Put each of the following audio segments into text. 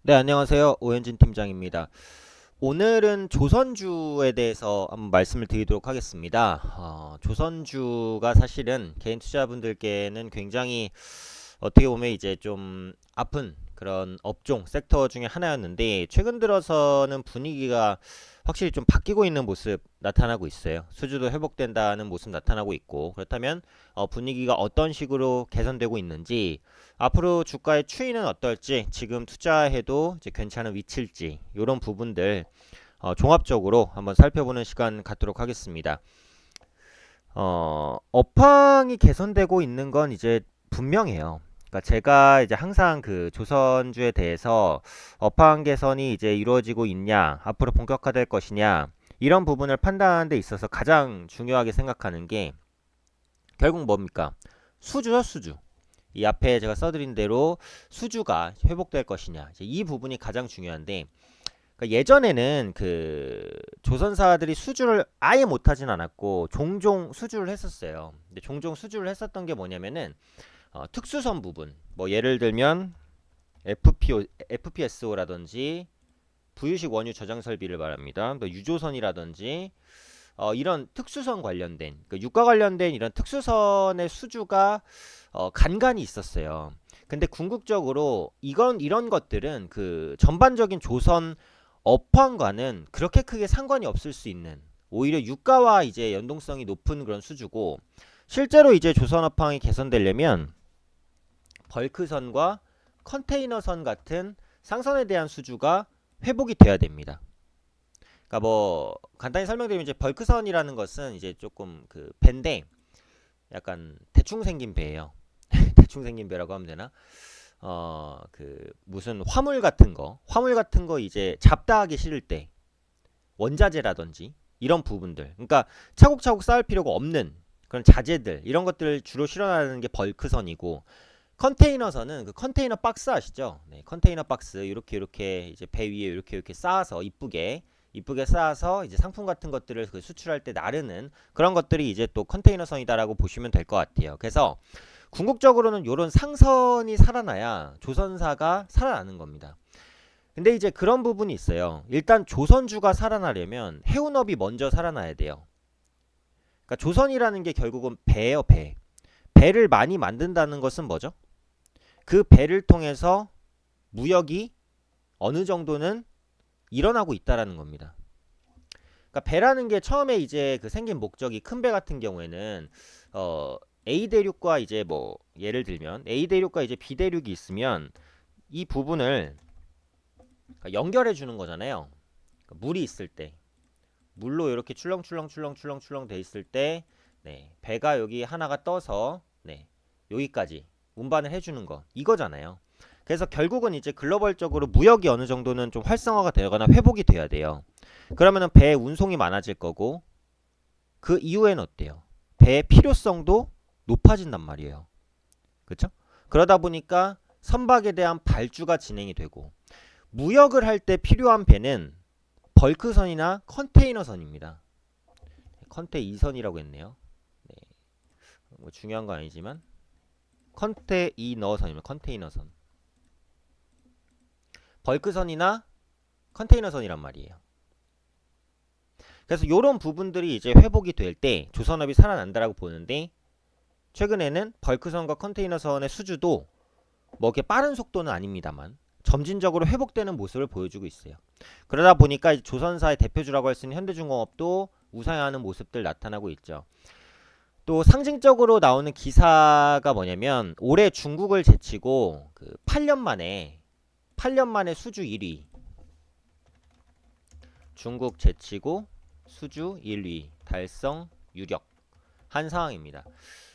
네, 안녕하세요. 오현진 팀장입니다. 오늘은 조선주에 대해서 한번 말씀을 드리도록 하겠습니다. 조선주가 사실은 개인 투자분들께는 굉장히 어떻게 보면 이제 좀 아픈 그런 업종, 섹터 중에 하나였는데 최근 들어서는 분위기가 확실히 좀 바뀌고 있는 모습 나타나고 있어요. 수주도 회복된다는 모습 나타나고 있고 그렇다면 분위기가 어떤 식으로 개선되고 있는지 앞으로 주가의 추이는 어떨지 지금 투자해도 이제 괜찮은 위치일지 이런 부분들 종합적으로 한번 살펴보는 시간 갖도록 하겠습니다. 업황이 개선되고 있는 건 이제 분명해요. 그러니까 제가 이제 항상 그 조선주에 대해서 업황 개선이 이제 이루어지고 있냐, 앞으로 본격화될 것이냐, 이런 부분을 판단하는 데 있어서 가장 중요하게 생각하는 게 결국 뭡니까? 수주요, 수주. 이 앞에 제가 써드린 대로 수주가 회복될 것이냐. 이제 이 부분이 가장 중요한데, 그러니까 예전에는 그 조선사들이 수주를 아예 못하진 않았고 종종 수주를 했었어요. 근데 종종 수주를 했었던 게 뭐냐면은 특수선 부분, 뭐 예를 들면 FPSO라든지 부유식 원유 저장 설비를 말합니다. 또 유조선이라든지 이런 특수선 관련된, 그 유가 관련된 이런 특수선의 수주가 간간히 있었어요. 근데 궁극적으로 이런 것들은 그 전반적인 조선 업황과는 그렇게 크게 상관이 없을 수 있는, 오히려 유가와 이제 연동성이 높은 그런 수주고, 실제로 이제 조선 업황이 개선되려면 벌크선과 컨테이너선 같은 상선에 대한 수주가 회복이 돼야 됩니다. 그러니까 뭐 간단히 설명드리면 이제 벌크선이라는 것은 이제 조금 그 배인데 약간 대충 생긴 배예요. 대충 생긴 배라고 하면 되나? 그 무슨 화물 같은 거 이제 잡다하게 실을 때 원자재라든지 이런 부분들, 그러니까 차곡차곡 쌓을 필요가 없는 그런 자재들, 이런 것들을 주로 실어나가는 게 벌크선이고, 컨테이너선은 그 컨테이너 박스 아시죠? 네, 컨테이너 박스 이렇게 이제 배 위에 이렇게 쌓아서 이쁘게 쌓아서 이제 상품 같은 것들을 그 수출할 때 나르는 그런 것들이 이제 또 컨테이너선이다라고 보시면 될 것 같아요. 그래서 궁극적으로는 이런 상선이 살아나야 조선사가 살아나는 겁니다. 근데 이제 그런 부분이 있어요. 일단 조선주가 살아나려면 해운업이 먼저 살아나야 돼요. 그러니까 조선이라는 게 결국은 배예요, 배. 배를 많이 만든다는 것은 뭐죠? 그 배를 통해서 무역이 어느 정도는 일어나고 있다라는 겁니다. 그러니까 배라는 게 처음에 이제 그 생긴 목적이, 큰 배 같은 경우에는 A 대륙과 이제 뭐 예를 들면 A 대륙과 이제 B 대륙이 있으면 이 부분을 그러니까 연결해 주는 거잖아요. 그러니까 물이 있을 때, 물로 이렇게 출렁출렁 돼 있을 때, 네, 배가 여기 하나가 떠서 네, 여기까지 운반을 해주는 거 이거잖아요. 그래서 결국은 이제 글로벌적으로 무역이 어느 정도는 좀 활성화가 되거나 회복이 돼야 돼요. 그러면은 배의 운송이 많아질 거고, 그 이후엔 어때요? 배의 필요성도 높아진단 말이에요. 그렇죠? 그러다 보니까 선박에 대한 발주가 진행이 되고, 무역을 할 때 필요한 배는 벌크선이나 컨테이너선입니다. 컨테이선이라고 했네요. 네, 뭐 중요한 건 아니지만 컨테이너선이면 컨테이너선, 벌크선이나 컨테이너선이란 말이에요. 그래서 이런 부분들이 이제 회복이 될 때 조선업이 살아난다라고 보는데, 최근에는 벌크선과 컨테이너선의 수주도 뭐 이렇게 빠른 속도는 아닙니다만 점진적으로 회복되는 모습을 보여주고 있어요. 그러다 보니까 조선사의 대표주라고 할 수 있는 현대중공업도 우상향하는 모습들 나타나고 있죠. 또 상징적으로 나오는 기사가 뭐냐면, 올해 중국을 제치고 그 8년 만에 수주 1위, 중국 제치고 수주 1위 달성 유력한 상황입니다.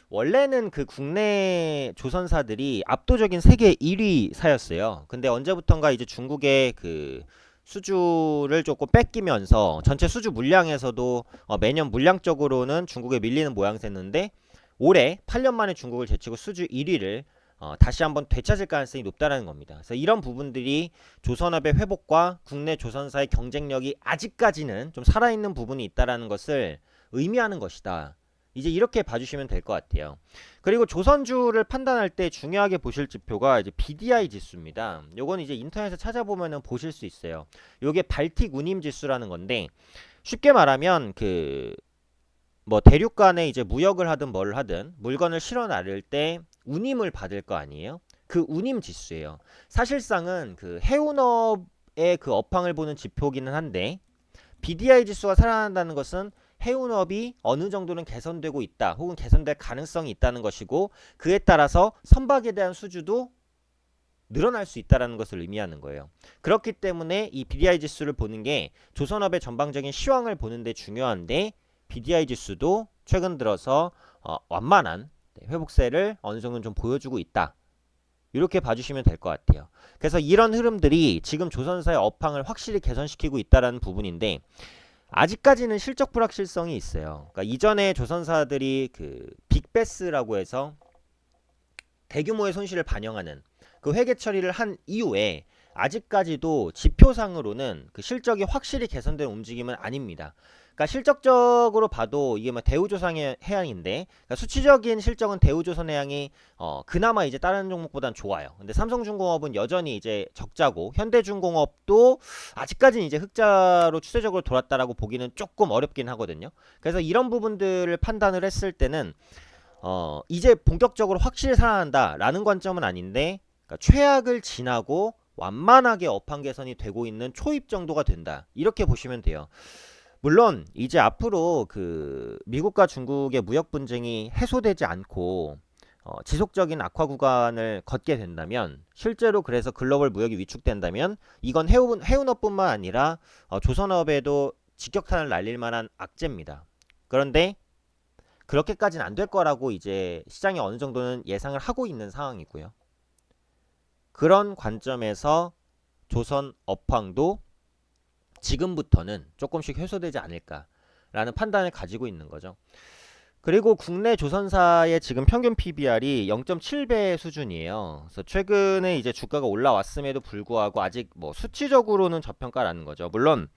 원래는 그 국내 조선사들이 압도적인 세계 1위사였어요. 근데 언제부턴가 이제 중국의 그 수주를 조금 뺏기면서 전체 수주 물량에서도 매년 물량적으로는 중국에 밀리는 모양새였는데, 올해 8년 만에 중국을 제치고 수주 1위를 다시 한번 되찾을 가능성이 높다는 겁니다. 그래서 이런 부분들이 조선업의 회복과 국내 조선사의 경쟁력이 아직까지는 좀 살아있는 부분이 있다는 것을 의미하는 것이다. 이제 이렇게 봐주시면 될 것 같아요. 그리고 조선주를 판단할 때 중요하게 보실 지표가 이제 BDI 지수입니다. 요건 이제 인터넷에 찾아보면은 보실 수 있어요. 요게 발틱 운임 지수라는 건데, 쉽게 말하면 그 뭐 대륙 간에 이제 무역을 하든 뭘 하든 물건을 실어 나를 때 운임을 받을 거 아니에요? 그 운임 지수예요. 사실상은 그 해운업의 그 업황을 보는 지표기는 한데, BDI 지수가 살아난다는 것은 해운업이 어느 정도는 개선되고 있다, 혹은 개선될 가능성이 있다는 것이고, 그에 따라서 선박에 대한 수주도 늘어날 수 있다는 것을 의미하는 거예요. 그렇기 때문에 이 BDI 지수를 보는 게 조선업의 전방적인 시황을 보는 데 중요한데, BDI 지수도 최근 들어서 완만한 회복세를 어느 정도 좀 보여주고 있다. 이렇게 봐주시면 될 것 같아요. 그래서 이런 흐름들이 지금 조선사의 업황을 확실히 개선시키고 있다는 부분인데, 아직까지는 실적 불확실성이 있어요. 그러니까 이전에 조선사들이 그 빅베스라고 해서 대규모의 손실을 반영하는 그 회계 처리를 한 이후에 아직까지도 지표상으로는 그 실적이 확실히 개선된 움직임은 아닙니다. 그러니까 실적적으로 봐도 이게 뭐 대우조선의 해양인데, 그러니까 수치적인 실적은 대우조선 해양이 그나마 이제 다른 종목보단 좋아요. 근데 삼성중공업은 여전히 이제 적자고, 현대중공업도 아직까지는 이제 흑자로 추세적으로 돌았다라고 보기는 조금 어렵긴 하거든요. 그래서 이런 부분들을 판단을 했을 때는 이제 본격적으로 확실히 살아난다라는 관점은 아닌데, 그러니까 최악을 지나고 완만하게 업황 개선이 되고 있는 초입 정도가 된다, 이렇게 보시면 돼요. 물론 이제 앞으로 그 미국과 중국의 무역 분쟁이 해소되지 않고 지속적인 악화 구간을 걷게 된다면, 실제로 그래서 글로벌 무역이 위축된다면 이건 해운업뿐만 아니라 조선업에도 직격탄을 날릴 만한 악재입니다. 그런데 그렇게까지는 안 될 거라고 이제 시장이 어느 정도는 예상을 하고 있는 상황이고요. 그런 관점에서 조선 업황도 지금부터는 조금씩 해소되지 않을까라는 판단을 가지고 있는 거죠. 그리고 국내 조선사의 지금 평균 PBR이 0.7배 수준이에요. 그래서 최근에 이제 주가가 올라왔음에도 불구하고 아직 뭐 수치적으로는 저평가라는 거죠. 물론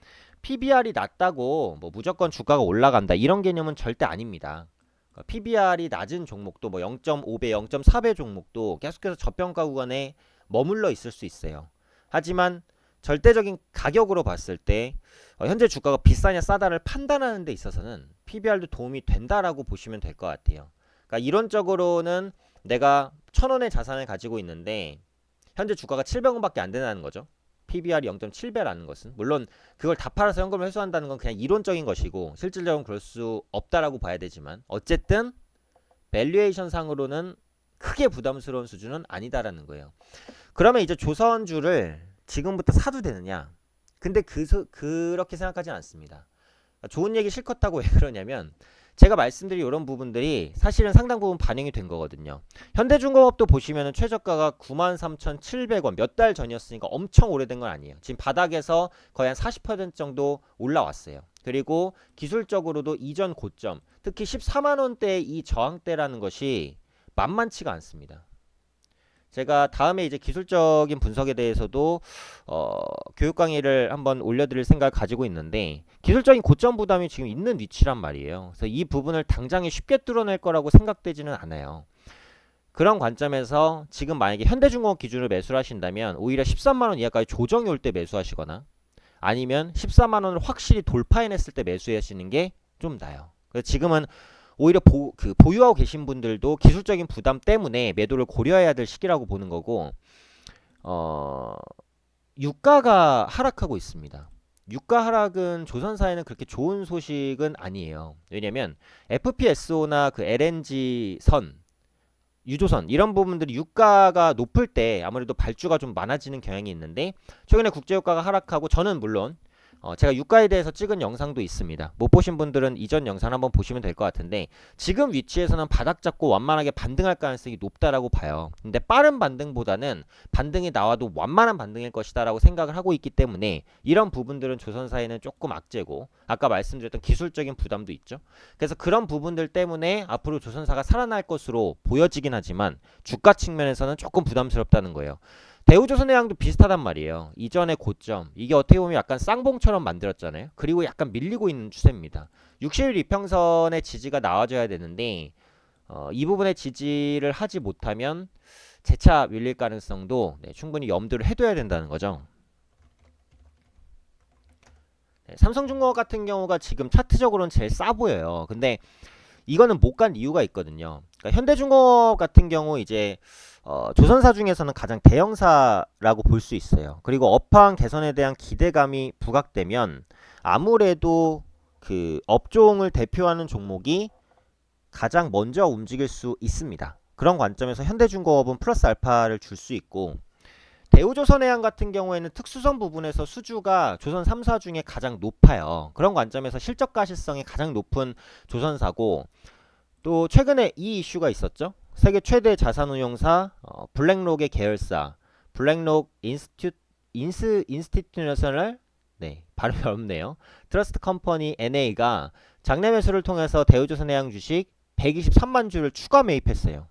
PBR이 낮다고 뭐 무조건 주가가 올라간다, 이런 개념은 절대 아닙니다. PBR이 낮은 종목도 뭐 0.5배, 0.4배 종목도 계속해서 저평가 구간에 머물러 있을 수 있어요. 하지만 절대적인 가격으로 봤을 때 현재 주가가 비싸냐 싸다를 판단하는 데 있어서는 PBR도 도움이 된다라고 보시면 될 것 같아요. 그러니까 이론적으로는 내가 1,000원의 자산을 가지고 있는데 현재 주가가 700원밖에 안 된다는 거죠. PBR이 0.7배라는 것은, 물론 그걸 다 팔아서 현금을 회수한다는 건 그냥 이론적인 것이고 실질적으로 그럴 수 없다라고 봐야 되지만, 어쨌든 밸류에이션 상으로는 크게 부담스러운 수준은 아니다라는 거예요. 그러면 이제 조선주를 지금부터 사도 되느냐? 근데 그렇게 생각하진 않습니다. 좋은 얘기 실컷 하고 왜 그러냐면, 제가 말씀드린 이런 부분들이 사실은 상당 부분 반영이 된 거거든요. 현대중공업도 보시면은 최저가가 93,700원, 몇 달 전이었으니까 엄청 오래된 건 아니에요. 지금 바닥에서 거의 한 40% 정도 올라왔어요. 그리고 기술적으로도 이전 고점, 특히 14만원대의 이 저항대라는 것이 만만치가 않습니다. 제가 다음에 이제 기술적인 분석에 대해서도 교육 강의를 한번 올려드릴 생각을 가지고 있는데, 기술적인 고점 부담이 지금 있는 위치란 말이에요. 그래서 이 부분을 당장에 쉽게 뚫어낼 거라고 생각되지는 않아요. 그런 관점에서 지금 만약에 현대중공업 기준으로 매수를 하신다면 오히려 13만원 이하까지 조정이 올 때 매수하시거나, 아니면 14만원을 확실히 돌파해냈을 때 매수하시는 게 좀 나아요. 그래서 지금은 오히려 보유하고 계신 분들도 기술적인 부담 때문에 매도를 고려해야 될 시기라고 보는 거고, 유가가 하락하고 있습니다. 유가 하락은 조선사에는 그렇게 좋은 소식은 아니에요. 왜냐면 FPSO나 그 LNG선, 유조선 이런 부분들이 유가가 높을 때 아무래도 발주가 좀 많아지는 경향이 있는데, 최근에 국제유가가 하락하고, 저는 물론 제가 유가에 대해서 찍은 영상도 있습니다. 못 보신 분들은 이전 영상 한번 보시면 될 것 같은데, 지금 위치에서는 바닥 잡고 완만하게 반등할 가능성이 높다라고 봐요. 근데 빠른 반등보다는 반등이 나와도 완만한 반등일 것이다 라고 생각을 하고 있기 때문에, 이런 부분들은 조선사에는 조금 악재고, 아까 말씀드렸던 기술적인 부담도 있죠. 그래서 그런 부분들 때문에 앞으로 조선사가 살아날 것으로 보여지긴 하지만 주가 측면에서는 조금 부담스럽다는 거예요. 대우조선해양도 비슷하단 말이에요. 이전의 고점 이게 어떻게 보면 약간 쌍봉처럼 만들었잖아요. 그리고 약간 밀리고 있는 추세입니다. 60일 이평선의 지지가 나와줘야 되는데 이 부분의 지지를 하지 못하면 재차 밀릴 가능성도 충분히 염두를 해둬야 된다는 거죠. 삼성중공업 같은 경우가 지금 차트적으로는 제일 싸 보여요. 근데 이거는 못 간 이유가 있거든요. 그러니까 현대중공업 같은 경우 이제 조선사 중에서는 가장 대형사라고 볼 수 있어요. 그리고 업황 개선에 대한 기대감이 부각되면 아무래도 그 업종을 대표하는 종목이 가장 먼저 움직일 수 있습니다. 그런 관점에서 현대중공업은 플러스 알파를 줄 수 있고, 대우조선해양 같은 경우에는 특수성 부분에서 수주가 조선 3사 중에 가장 높아요. 그런 관점에서 실적 가시성이 가장 높은 조선사고, 또 최근에 이 이슈가 있었죠. 세계 최대 자산운용사 블랙록의 계열사 블랙록 인스티튜셔널 발음이 어렵네요. 트러스트 컴퍼니 NA가 장내 매수를 통해서 대우조선해양 주식 123만 주를 추가 매입했어요.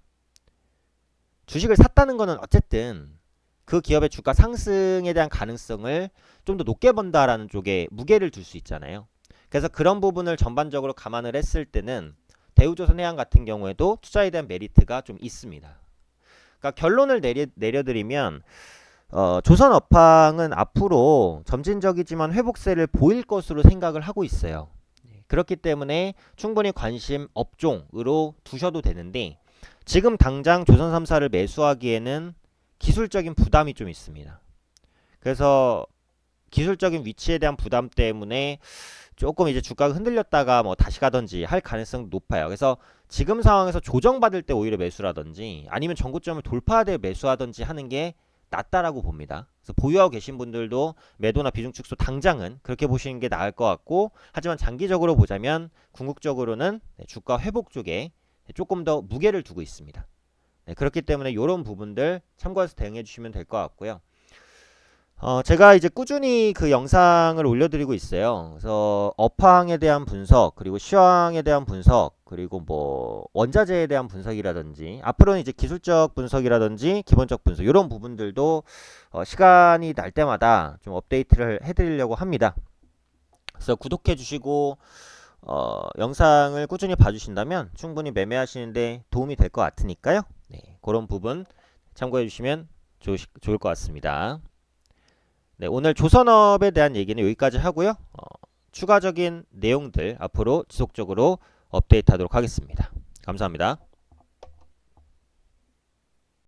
주식을 샀다는 거는 어쨌든 그 기업의 주가 상승에 대한 가능성을 좀 더 높게 본다라는 쪽에 무게를 둘 수 있잖아요. 그래서 그런 부분을 전반적으로 감안을 했을 때는 대우조선해양 같은 경우에도 투자에 대한 메리트가 좀 있습니다. 그러니까 결론을 내려드리면 조선 업황은 앞으로 점진적이지만 회복세를 보일 것으로 생각을 하고 있어요. 그렇기 때문에 충분히 관심 업종으로 두셔도 되는데, 지금 당장 조선 3사를 매수하기에는 기술적인 부담이 좀 있습니다. 그래서 기술적인 위치에 대한 부담 때문에 조금 이제 주가가 흔들렸다가 뭐 다시 가든지 할 가능성도 높아요. 그래서 지금 상황에서 조정받을 때 오히려 매수라든지 아니면 전고점을 돌파할 때 매수하든지 하는 게 낫다라고 봅니다. 그래서 보유하고 계신 분들도 매도나 비중 축소 당장은 그렇게 보시는 게 나을 것 같고, 하지만 장기적으로 보자면 궁극적으로는 주가 회복 쪽에 조금 더 무게를 두고 있습니다. 그렇기 때문에 이런 부분들 참고해서 대응해 주시면 될 것 같고요. 제가 이제 꾸준히 그 영상을 올려드리고 있어요. 그래서 업황에 대한 분석, 그리고 시황에 대한 분석, 그리고 뭐 원자재에 대한 분석이라든지 앞으로는 이제 기술적 분석이라든지 기본적 분석, 이런 부분들도 시간이 날 때마다 좀 업데이트를 해드리려고 합니다. 그래서 구독해 주시고 영상을 꾸준히 봐주신다면 충분히 매매하시는데 도움이 될 것 같으니까요. 그런 부분 참고해 주시면 좋을 것 같습니다. 오늘 조선업에 대한 얘기는 여기까지 하고요. 추가적인 내용들 앞으로 지속적으로 업데이트하도록 하겠습니다. 감사합니다.